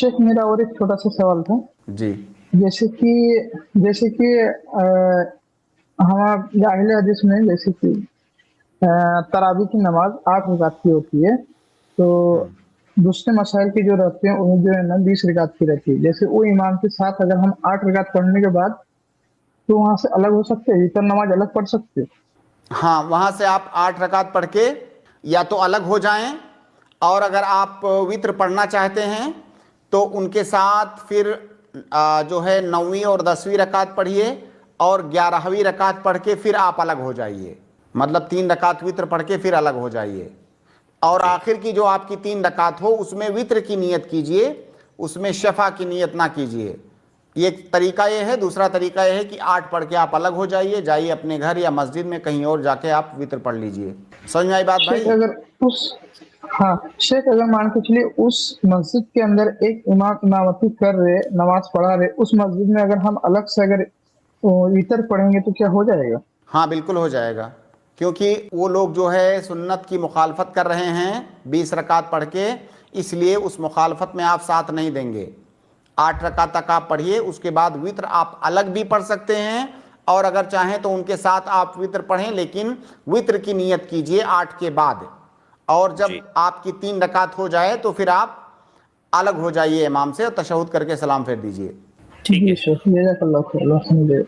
शेख मेरा और एक छोटा सा सवाल था। जी जैसे कि हमारा अहले हदीस में जैसे कि तरावी की नमाज 8 रकात की होती है, तो दूसरे मसाइल के जो रहते हैं वो जो है ना 20 रकात की रहती है। जैसे वो इमाम के साथ अगर हम 8 रकात पढ़ने के बाद तो वहाँ से अलग हो सकते हैं, इतर नमाज अलग पढ़ सकते हैं। हाँ, वहाँ से आप 8 रकात पढ़ के या तो अलग हो जाएं, और अगर आप वित्र पढ़ना चाहते हैं तो उनके साथ फिर जो है 9वीं और 10वीं रकात पढ़िए और 11वीं रकात पढ़ के फिर आप अलग हो जाइए। मतलब 3 रकात वित्र पढ़ के फिर अलग हो जाइए, और आखिर की जो आपकी 3 रकात हो उसमें वित्र की नियत कीजिए, उसमें शफा की नियत ना कीजिए। ये तरीका ये है। दूसरा तरीका ये है कि 8 पढ़ के आप अलग हो जाइए अपने घर या मस्जिद में कहीं और जाके आप वित्र पढ़ लीजिए। समझ में आई बात शेख भाई? अगर उस हाँ शेख अगर मान के चलिए उस मस्जिद के अंदर एक इमाम इमामती कर रहे, नमाज पढ़ा रहे, उस मस्जिद में अगर हम अलग से अगर इतर पढ़ेंगे तो क्या हो जाएगा? हाँ, बिल्कुल हो जाएगा, क्योंकि वो लोग जो है सुन्नत की मुखालफत कर रहे हैं 20 रकात पढ़ के, इसलिए उस मुखालफत में आप साथ नहीं देंगे। 8 रकात तक आप पढ़िए, उसके बाद वित्र आप अलग भी पढ़ सकते हैं, और अगर चाहें तो उनके साथ आप वित्र पढ़ें, लेकिन वित्र की नियत कीजिए 8 के बाद। और जब आपकी 3 रकात हो जाए तो फिर आप अलग हो जाइए इमाम से और तशहुद करके सलाम फेर दीजिए। जी शेख, जज़ाकल्लाह खैर।